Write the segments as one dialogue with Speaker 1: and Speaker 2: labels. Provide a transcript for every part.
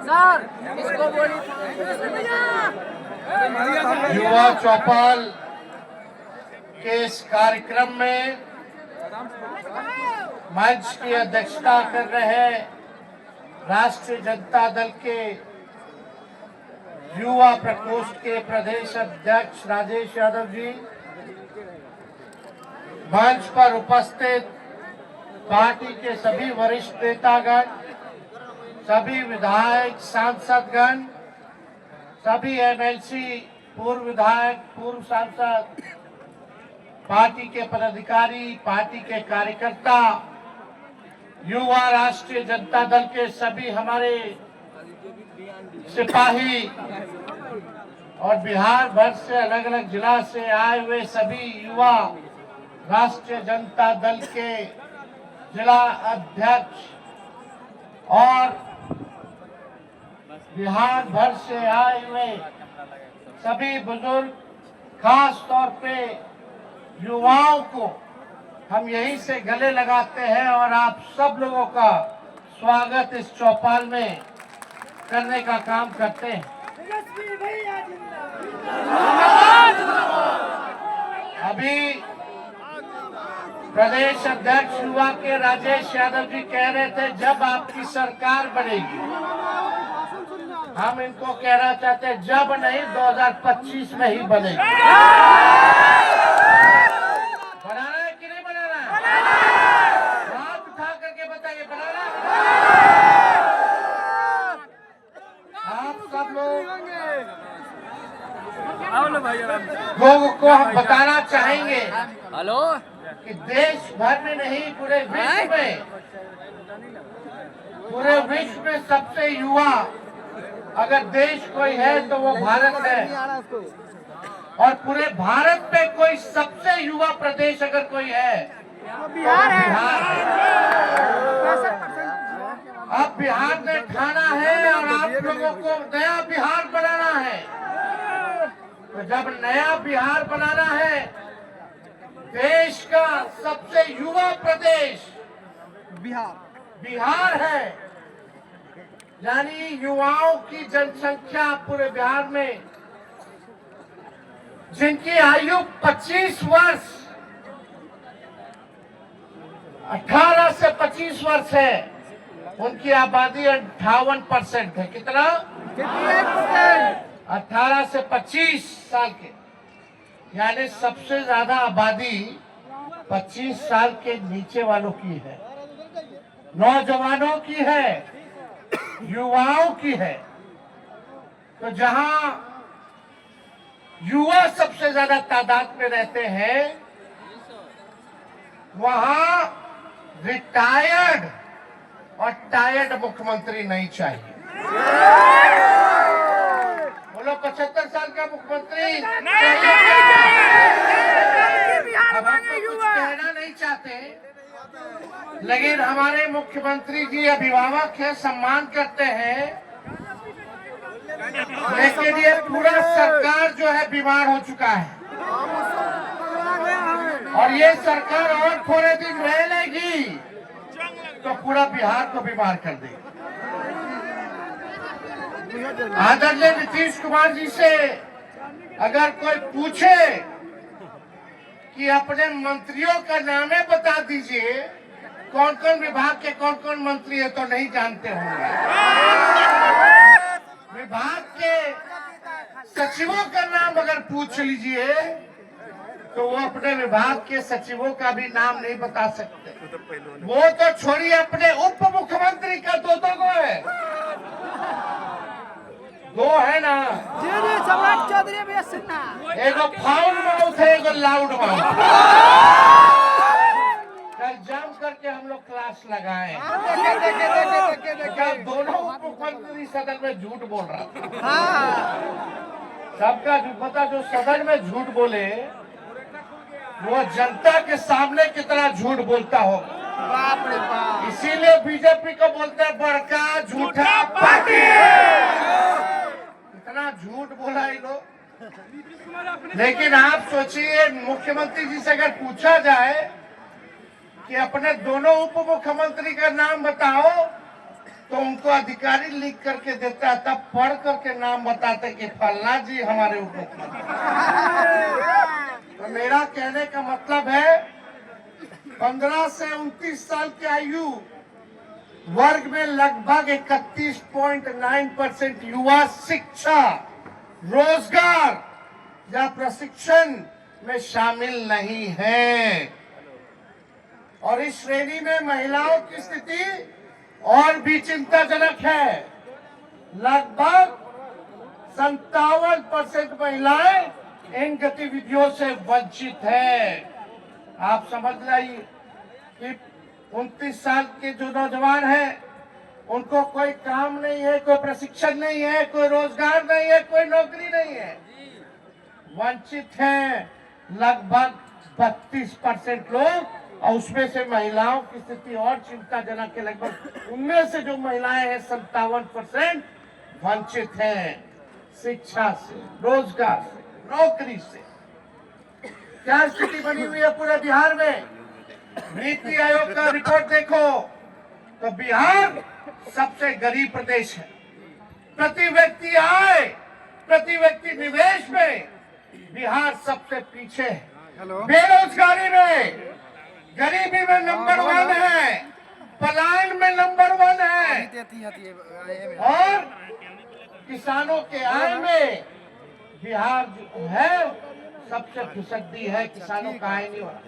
Speaker 1: Sir इसको बोली
Speaker 2: युवा चौपाल के इस कार्यक्रम में मंच की अध्यक्षता कर रहे राष्ट्रीय जनता दल के युवा प्रकोष्ठ के प्रदेश अध्यक्ष राजेश यादव जी, मंच पर उपस्थित पार्टी के सभी वरिष्ठ नेतागण, सभी विधायक सांसदगण, सभी एमएलसी, पूर्व विधायक, पूर्व सांसद, पार्टी के पदाधिकारी, पार्टी के कार्यकर्ता, युवा राष्ट्रीय जनता दल के सभी हमारे सिपाही और बिहार भर से अलग अलग जिला से आए हुए सभी युवा राष्ट्रीय जनता दल के जिला अध्यक्ष और बिहार भर से आए हुए सभी बुजुर्ग, खास तौर पे युवाओं को हम यहीं से गले लगाते हैं और आप सब लोगों का स्वागत इस चौपाल में करने का काम करते हैं। अभी प्रदेश अध्यक्ष युवा के राजेश यादव जी कह रहे थे जब आपकी सरकार बनेगी, हम इनको कहना चाहते हैं जब नहीं 2025 में ही बनेगी। बनाना है कि नहीं बनाना है? हाथ उठा करके बताइए, बनाना है? आप सब लोगों को हम बताना चाहेंगे
Speaker 1: हेलो
Speaker 2: कि देश भर में नहीं पूरे विश्व में सबसे युवा अगर देश कोई है तो वो भारत है, और पूरे भारत में कोई सबसे युवा प्रदेश अगर कोई है तो बिहार है। अब बिहार ने ठाना है और आप लोगों को नया बिहार बनाना है। तो जब नया बिहार बनाना है, देश का सबसे युवा प्रदेश बिहार है, यानी युवाओं की जनसंख्या पूरे बिहार में जिनकी आयु 25 वर्ष 18 से 25 वर्ष है, उनकी आबादी 58% है। कितना? 18 से 25 साल के, यानी सबसे ज्यादा आबादी 25 साल के नीचे वालों की है, नौजवानों की है, युवाओं की है। तो जहां युवा सबसे ज्यादा तादाद में रहते हैं, वहां रिटायर्ड और टायर्ड मुख्यमंत्री नहीं चाहिए। बोलो 75 साल का मुख्यमंत्री अब हम तो कुछ कहना नहीं चाहते, लेकिन हमारे मुख्यमंत्री जी अभिभावक है, सम्मान करते हैं, लेकिन ये पूरा सरकार जो है बीमार हो चुका है और ये सरकार और थोड़े दिन रह लेगी तो पूरा बिहार को बीमार कर देगी। आदरणीय नीतीश कुमार जी से अगर कोई पूछे कि अपने मंत्रियों का नामे बता दीजिए, कौन कौन विभाग के कौन कौन मंत्री है, तो नहीं जानते होंगे। विभाग के सचिवों का नाम अगर पूछ लीजिए तो वो अपने विभाग के सचिवों का भी नाम नहीं बता सकते। वो तो छोड़िए, अपने उप मुख्यमंत्री का दो को है, दो है ना,
Speaker 1: सम्राट चौधरी
Speaker 2: एगो फाउल माउथ है, एगो लाउड माउथ। कल जम करके हम लोग क्लास लगाए, दोनों उप मुख्यमंत्री सदन में झूठ बोल रहा था। सबका पता, जो सदन में झूठ बोले वो जनता के सामने कितना झूठ बोलता होगा।
Speaker 1: बाप रे बाप।
Speaker 2: इसीलिए बीजेपी को बोलते हैं बड़का झूठा पार्टी। इतना झूठ बोला ये लोग। लेकिन आप सोचिए, मुख्यमंत्री जी से अगर पूछा जाए कि अपने दोनों उप मुख्यमंत्री का नाम बताओ तो उनका अधिकारी लिख करके देता है, तब पढ़ करके नाम बताते कि फलना जी हमारे उप मुख्यमंत्री। तो मेरा कहने का मतलब है 15 से 29 साल की आयु वर्ग में लगभग 31.9% युवा शिक्षा, रोजगार या प्रशिक्षण में शामिल नहीं है। और इस श्रेणी में महिलाओं की स्थिति और भी चिंताजनक है। लगभग 57% महिलाएं इन गतिविधियों से वंचित है। आप समझ लाइए कि 29 साल के जो नौजवान हैं, उनको कोई काम नहीं है, कोई प्रशिक्षण नहीं है, कोई रोजगार नहीं है, कोई नौकरी नहीं है, वंचित हैं लगभग 32% लोग। और उसमें से महिलाओं की स्थिति और चिंताजनक है। लगभग उनमें से जो महिलाएं हैं 57% वंचित हैं शिक्षा से, रोजगार से, नौकरी से। क्या स्थिति बनी हुई है पूरे बिहार में? नीति आयोग का रिपोर्ट देखो तो बिहार सबसे गरीब प्रदेश है। प्रति व्यक्ति आय, प्रति व्यक्ति निवेश में बिहार सबसे पीछे है। बेरोजगारी में, गरीबी में नंबर 1 है, पलायन में नंबर 1 है, और किसानों के आय में बिहार जो है सबसे फिसड्डी है। किसानों का आय नहीं हो रहा।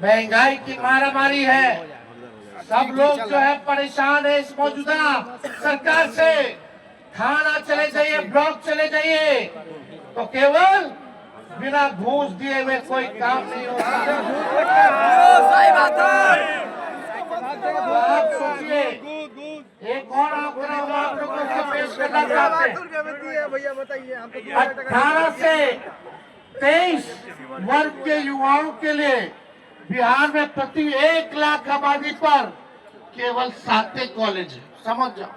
Speaker 2: महंगाई की मारामारी है। सब लोग जो है परेशान है इस मौजूदा सरकार से। थाना चले जाइए, ब्लॉक चले जाइए, तो केवल बिना घूस दिए हुए कोई काम नहीं होता। आप सोचिए, एक और आंकड़ा हम आप लोगों से पेश करना चाहते हैं। 18 से 23 वर्ग के युवाओं के लिए बिहार में प्रति 1 लाख आबादी पर केवल 7 कॉलेज है। समझ जाओ,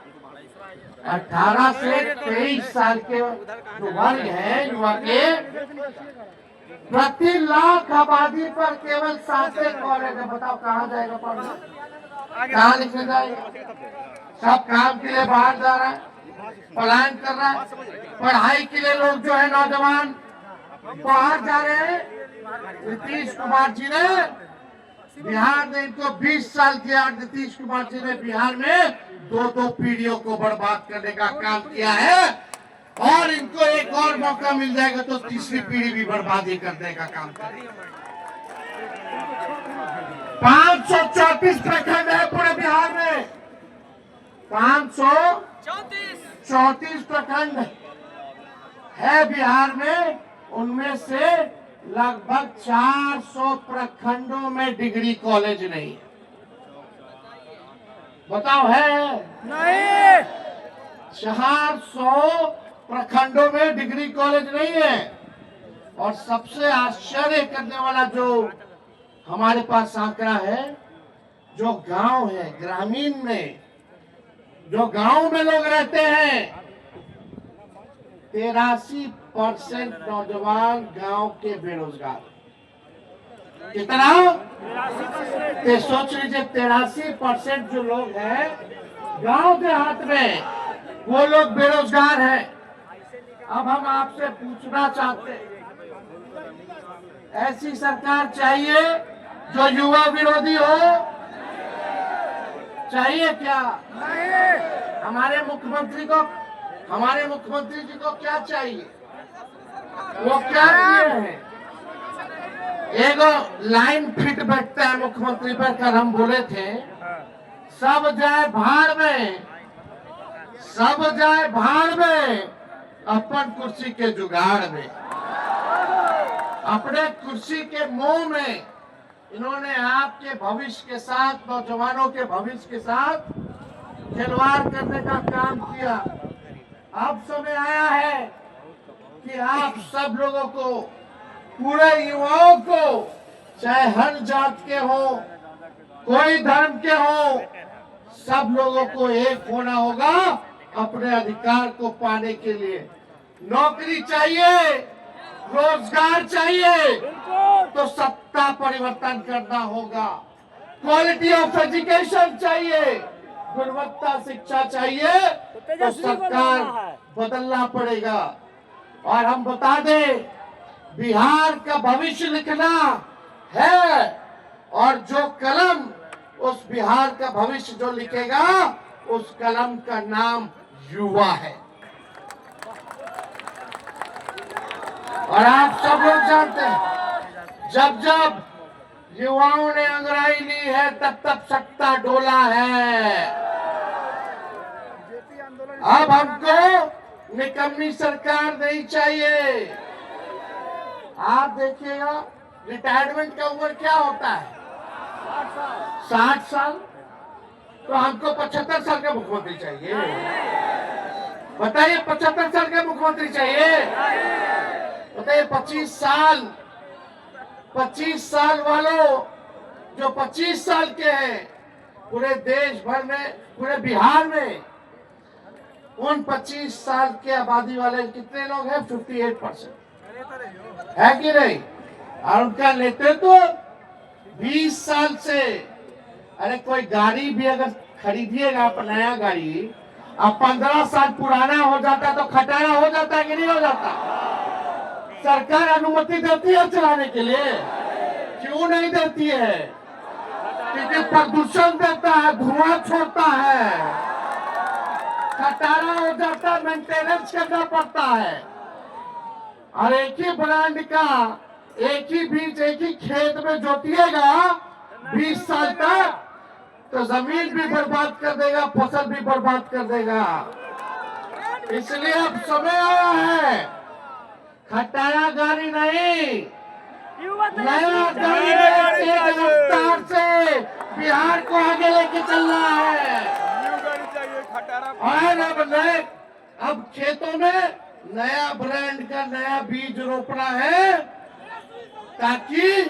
Speaker 2: 18 से 23 साल के जो वर्ग है युवा के, प्रति लाख आबादी पर केवल 7 कॉलेज है। बताओ कहाँ जाएगा पढ़ना, कहाँ लिखने जाएगा? सब काम के लिए बाहर जा रहा है, पलायन कर रहा है। पढ़ाई के लिए लोग जो है नौजवान बाहर जा रहे हैं। नीतीश कुमार जी ने बिहार में इनको 20 साल किया। नीतीश कुमार जी ने बिहार में 2 पीढ़ियों को बर्बाद करने का काम किया है, और इनको एक और मौका मिल जाएगा तो तीसरी पीढ़ी भी बर्बादी करने का काम करेगा। 534 प्रखंड है पूरे बिहार में, 534 प्रखंड है बिहार में। उनमें से लगभग 400 प्रखंडों में डिग्री कॉलेज नहीं है। बताओ है नहीं? 400 प्रखंडों में डिग्री कॉलेज नहीं है। और सबसे आश्चर्य करने वाला जो हमारे पास आंकड़ा है, जो गांव है, ग्रामीण में जो गांव में लोग रहते हैं, 83% नौजवान गांव के बेरोजगार। कितना? तो सोच लीजिए, 83% जो लोग हैं गांव देहात में, वो लोग बेरोजगार हैं। अब हम आपसे पूछना चाहते हैं, ऐसी सरकार चाहिए जो युवा विरोधी हो? चाहिए क्या? हमारे मुख्यमंत्री जी को क्या चाहिए? वो क्या किए हैं? एक लाइन फिट बैठता है मुख्यमंत्री पर। कल हम बोले थे, सब जाए भाड़ में, सब जाए भाड़ में, अपन कुर्सी के जुगाड़ में। अपने कुर्सी के मोह में इन्होंने आपके भविष्य के साथ, नौजवानों के भविष्य के साथ खिलवाड़ करने का काम किया। अब समय आया है कि आप सब लोगों को, पूरे युवाओं को, चाहे हर जात के हो, कोई धर्म के हो, सब लोगों को एक होना होगा अपने अधिकार को पाने के लिए। नौकरी चाहिए, रोजगार चाहिए, तो सत्ता परिवर्तन करना होगा। क्वालिटी ऑफ एजुकेशन चाहिए, गुणवत्ता शिक्षा चाहिए तो सरकार बदलना पड़ेगा। और हम बता दें, बिहार का भविष्य लिखना है और जो कलम उस बिहार का भविष्य जो लिखेगा उस कलम का नाम युवा है। और आप सब लोग जानते हैं, जब जब युवाओं ने अंगड़ाई ली है तब तब सत्ता डोला है। अब हमको निकम्मी सरकार नहीं चाहिए। आप देखिएगा, रिटायरमेंट का उम्र क्या होता है? 60 साल। तो हमको 75 साल का मुख्यमंत्री चाहिए। बताइए, 75 साल का मुख्यमंत्री चाहिए? बताइए, 25 साल वालों, जो 25 साल के हैं, पूरे देश भर में, पूरे बिहार में उन 25 साल के आबादी वाले कितने लोग हैं? 58% है कि नहीं? और उनका नेतृत्व 20 साल से। अरे कोई गाड़ी भी अगर खरीदिएगा आप, नया गाड़ी, अब 15 साल पुराना हो जाता तो खटारा हो जाता कि नहीं हो जाता? सरकार अनुमति देती है चलाने के लिए? क्यों नहीं देती है? क्योंकि प्रदूषण देता है, धुआं छोड़ता है, खटारा हो जाता, मेंटेनेंस करना पड़ता है। और एक ही ब्रांड का एक ही बीज एक ही खेत में जोतिएगा 20 साल तक, तो जमीन भी बर्बाद कर देगा, फसल भी बर्बाद कर देगा। इसलिए अब समय आया है, खटारा गाड़ी नहीं, नया गाड़ी में तेज रफ्तार से बिहार को आगे लेके चलना है। और अब खेतों में नया ब्रांड का नया बीज रोपना है, ताकि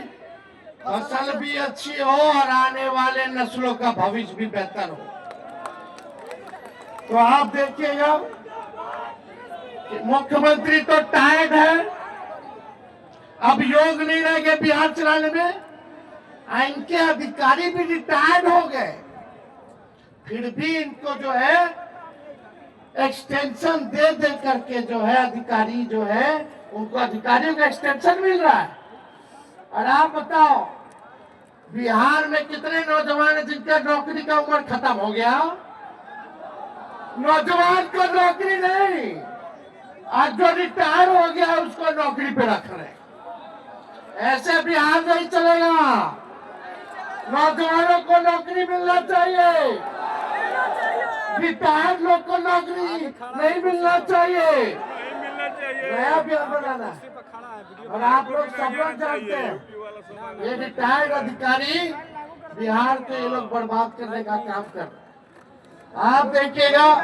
Speaker 2: फसल भी अच्छी हो और आने वाले नस्लों का भविष्य भी बेहतर हो। तो आप देखिएगा, मुख्यमंत्री तो टायर्ड है, अब योग नहीं रह गए बिहार चलाने में। इनके अधिकारी भी रिटायर्ड हो गए, फिर भी इनको जो है एक्सटेंशन दे दे करके जो है अधिकारी जो है उनको अधिकारियों का एक्सटेंशन मिल रहा है। और आप बताओ, बिहार में कितने नौजवान हैं जिनका नौकरी का उम्र खत्म हो गया? नौजवान को नौकरी नहीं, आज जो रिटायर हो गया उसको नौकरी पे रख रहे। ऐसे बिहार नहीं चलेगा। नौजवानों को नौकरी मिलना चाहिए, रिटायर्ड लोग को नौकरी नहीं मिलना चाहिए। नया बिहार बनाना है। और आप लोग सब लोग जानते हैं, ये रिटायर्ड अधिकारी बिहार को ये लोग बर्बाद करने का काम कर रहे हैं। आप देखिएगा,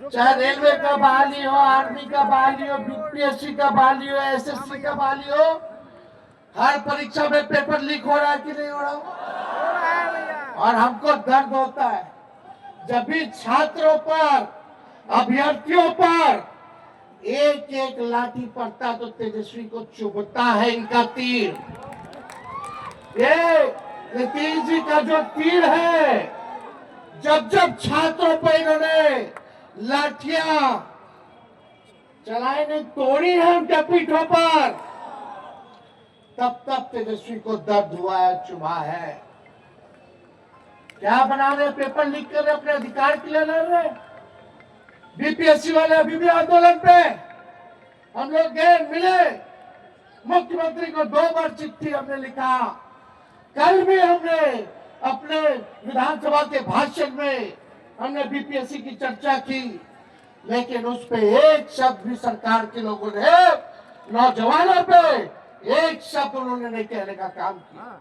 Speaker 2: चाहे रेलवे का बहाली हो, आर्मी का बहाली हो, बीपीएससी का बहाली हो, एसएससी का बहाली हो, हर परीक्षा में पेपर लीक हो रहा है कि नहीं हो रहा? और हमको दर्द होता है जब भी छात्रों पर, अभ्यर्थियों पर एक एक लाठी पड़ता तो तेजस्वी को चुभता है इनका तीर। ये नीतीश जी का जो तीर है, जब जब छात्रों पर इन्होंने लाठियां चलाई नहीं, तोड़ी है उनके पीठों पर, तब तब तेजस्वी को दर्द हुआ है, चुभा है। क्या बना रहे? पेपर लीक कर रहे, अपने अधिकार के लिए लड़ रहे। बीपीएससी वाले अभी भी आंदोलन पे। हम लोग गए, मिले मुख्यमंत्री को, 2 बार चिट्ठी हमने लिखा। कल भी हमने अपने विधानसभा के भाषण में हमने बीपीएससी की चर्चा की, लेकिन उस पे एक शब्द भी सरकार के लोगों ने, नौजवानों पे एक शब्द उन्होंने नहीं कहने का काम किया।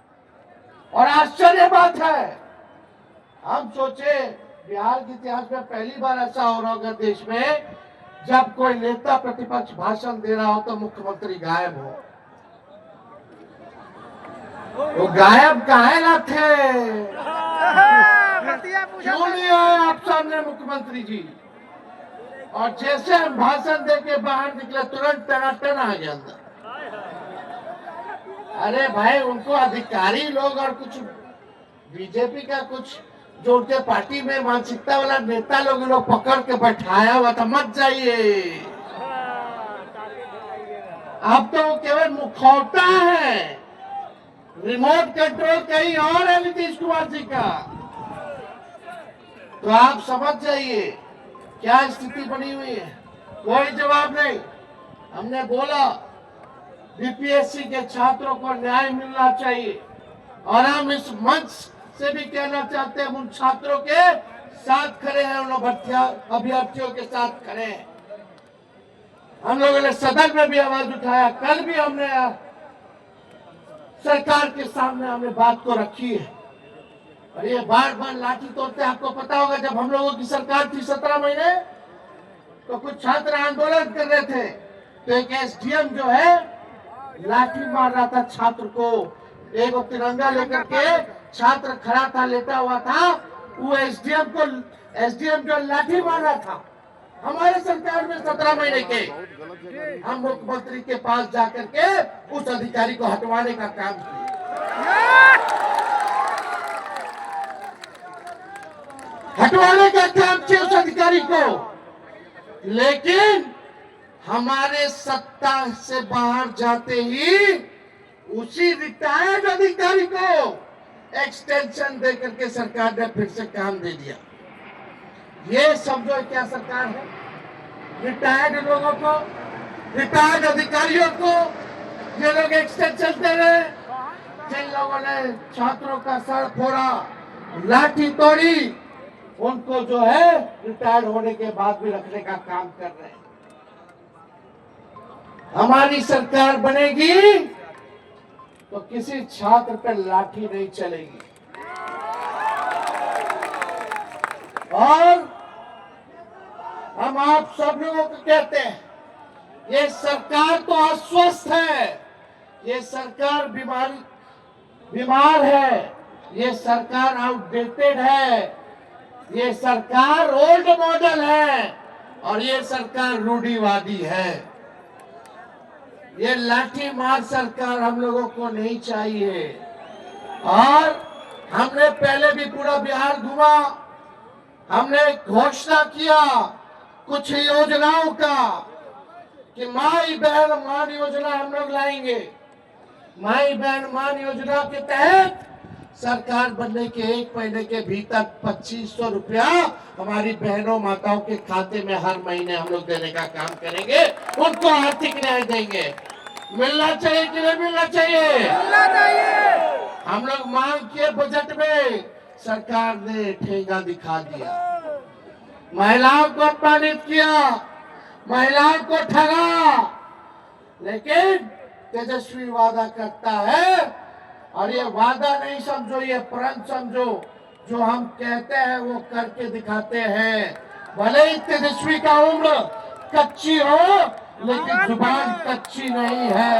Speaker 2: और आश्चर्य बात है, हम सोचे बिहार के इतिहास में पहली बार ऐसा हो रहा होगा देश में, जब कोई नेता प्रतिपक्ष भाषण दे रहा हो तो मुख्यमंत्री गायब हो। वो गायब काहे ना थे? क्यों नहीं आए आप सामने मुख्यमंत्री जी? और जैसे हम भाषण दे के बाहर निकले, तुरंत टनाटन आ गया अंदर। अरे भाई, उनको अधिकारी लोग और कुछ बीजेपी का कुछ जो उनके पार्टी में मानसिकता वाला नेता लोग पकड़ के बैठाया हुआ था, मत जाइए। आप तो केवल मुखौटा है, रिमोट कंट्रोल कहीं और है नीतीश कुमार जी का। तो आप समझ जाइए क्या स्थिति बनी हुई है। कोई जवाब नहीं। हमने बोला बीपीएससी के छात्रों को न्याय मिलना चाहिए, और हम इस मंच से भी कहना चाहते हैं, उन छात्रों के साथ खड़े हैं, उन अभ्यर्थियों के साथ खड़े हैं। हम लोगों ने सदन में भी आवाज उठाया, कल भी हमने सरकार के सामने हमने बात को रखी है। और ये बार बार लाठी तोड़ते, आपको पता होगा जब हम लोगों की सरकार थी 17 महीने, तो कुछ छात्र आंदोलन कर रहे थे, तो एक एसडीएम जो है लाठी मार रहा था छात्र को। एक तिरंगा लेकर के छात्र खड़ा था, लेटा हुआ था, वो एसडीएम जो लाठी मार रहा था, हमारे सरकार में 17 महीने के हम मुख्यमंत्री के पास जाकर के उस अधिकारी को हटवाने का काम किया, हटवाने का काम किया उस अधिकारी को। लेकिन हमारे सत्ता से बाहर जाते ही उसी रिटायर्ड अधिकारी को एक्सटेंशन दे करके सरकार ने फिर से काम दे दिया। ये समझो क्या सरकार है। रिटायर्ड लोगों को, रिटायर्ड अधिकारियों को ये लोग एक्सटेंशन दे रहे हैं। जिन लोगों ने छात्रों का सर फोड़ा, लाठी तोड़ी, उनको जो है रिटायर्ड होने के बाद भी रखने का काम कर रहे हैं। हमारी सरकार बनेगी तो किसी छात्र पर लाठी नहीं चलेगी। और हम आप सब लोगों को कहते हैं, ये सरकार तो अस्वस्थ है, ये सरकार बीमार है, ये सरकार आउटडेटेड है, ये सरकार ओल्ड मॉडल है, और ये सरकार रूढ़िवादी है। ये लाठी मार सरकार हम लोगों को नहीं चाहिए। और हमने पहले भी पूरा बिहार घुमा, हमने घोषणा किया कुछ योजनाओं का कि माई बहन मान योजना हम लोग लाएंगे। माई बहन मान योजना के तहत सरकार बनने के 1 महीने के भीतर 2500 रुपया हमारी बहनों माताओं के खाते में हर महीने हम लोग देने का काम करेंगे, उनको आर्थिक न्याय देंगे। मिलना चाहिए कि नहीं मिलना चाहिए?
Speaker 1: मिलना चाहिए।
Speaker 2: हम लोग मांग किए बजट में, सरकार ने ठेंगा दिखा दिया, महिलाओं को अपमानित किया, महिलाओं को ठगा। लेकिन तेजस्वी वादा करता है, और ये वादा नहीं समझो, ये प्रण समझो, जो हम कहते हैं वो करके दिखाते हैं। भले ही तेजस्वी का उम्र कच्ची हो, लेकिन जुबान कच्ची नहीं है।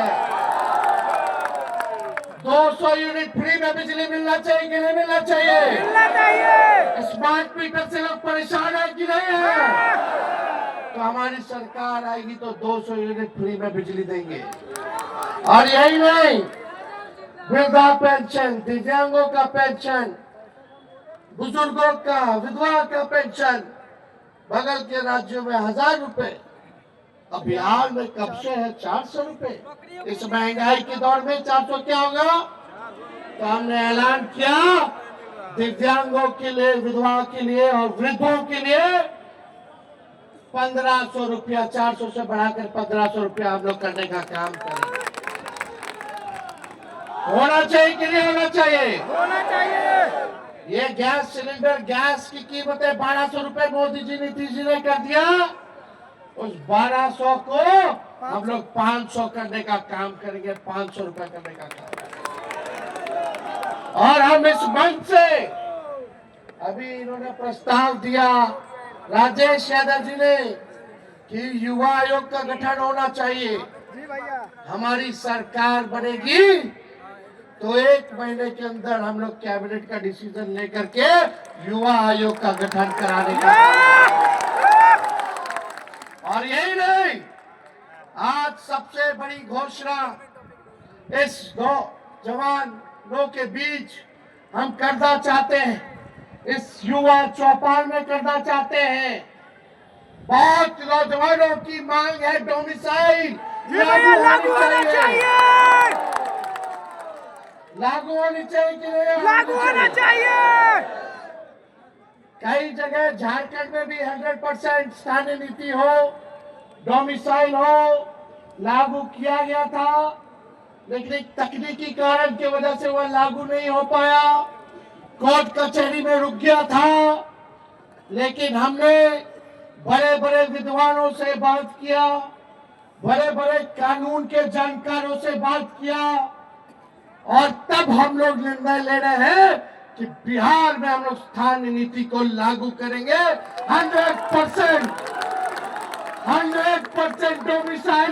Speaker 2: 200 यूनिट फ्री में बिजली मिलना चाहिए कि नहीं मिलना चाहिए?
Speaker 1: मिलना चाहिए।
Speaker 2: स्मार्ट मीटर से लोग परेशान है कि नहीं है? तो हमारी सरकार आएगी तो 200 यूनिट फ्री में बिजली देंगे। और यही नहीं, वृद्धा पेंशन, दिव्यांगों का पेंशन, बुजुर्गों का, विधवा का पेंशन, बगल के राज्यों में 1000 रुपए, अब बिहार में कब से है 400 रुपए। इस महंगाई के दौर में 400 क्या होगा? तो हमने ऐलान किया दिव्यांगों के लिए, विधवा के लिए और वृद्धों के लिए 1500 रुपया, 400 से बढ़ाकर 1500 रुपया हम लोग करने का काम करेंगे। होना चाहिए कि नहीं होना चाहिए?
Speaker 1: होना चाहिए।
Speaker 2: ये गैस सिलेंडर, गैस की कीमतें 1200 रुपए मोदी जी, नीतीश जी ने कर दिया। उस 1200 को हम लोग 500 करने का काम करेंगे, 500 रुपए करने का काम। और हम इस मंच से अभी इन्होंने प्रस्ताव दिया राजेश यादव जी ने कि युवा आयोग का गठन होना चाहिए।
Speaker 1: जी भैया।
Speaker 2: हमारी सरकार बनेगी तो 1 महीने के अंदर हम लोग कैबिनेट का डिसीजन लेकर के युवा आयोग का गठन कराने का। और यही नहीं, आज सबसे बड़ी घोषणा इस नौजवानों के बीच हम करना चाहते हैं इस युवा चौपाल में करना चाहते हैं। बहुत नौजवानों की मांग है डोमिसाइल
Speaker 1: जी भैया, लागू होना चाहिए।
Speaker 2: लागू होनी चाहिए कि नहीं
Speaker 1: लागू होना चाहिए।
Speaker 2: कई जगह झारखंड में भी 100% स्थानीय नीति हो, डोमिसाइल हो, लागू किया गया था, लेकिन एक तकनीकी कारण की वजह से वह लागू नहीं हो पाया, कोर्ट कचहरी में रुक गया था। लेकिन हमने बड़े बड़े विद्वानों से बात किया, बड़े बड़े कानून के जानकारों से बात किया, और तब हम लोग निर्णय ले रहे हैं कि बिहार में हम लोग स्थानीय नीति को लागू करेंगे 100% डोमिसाइल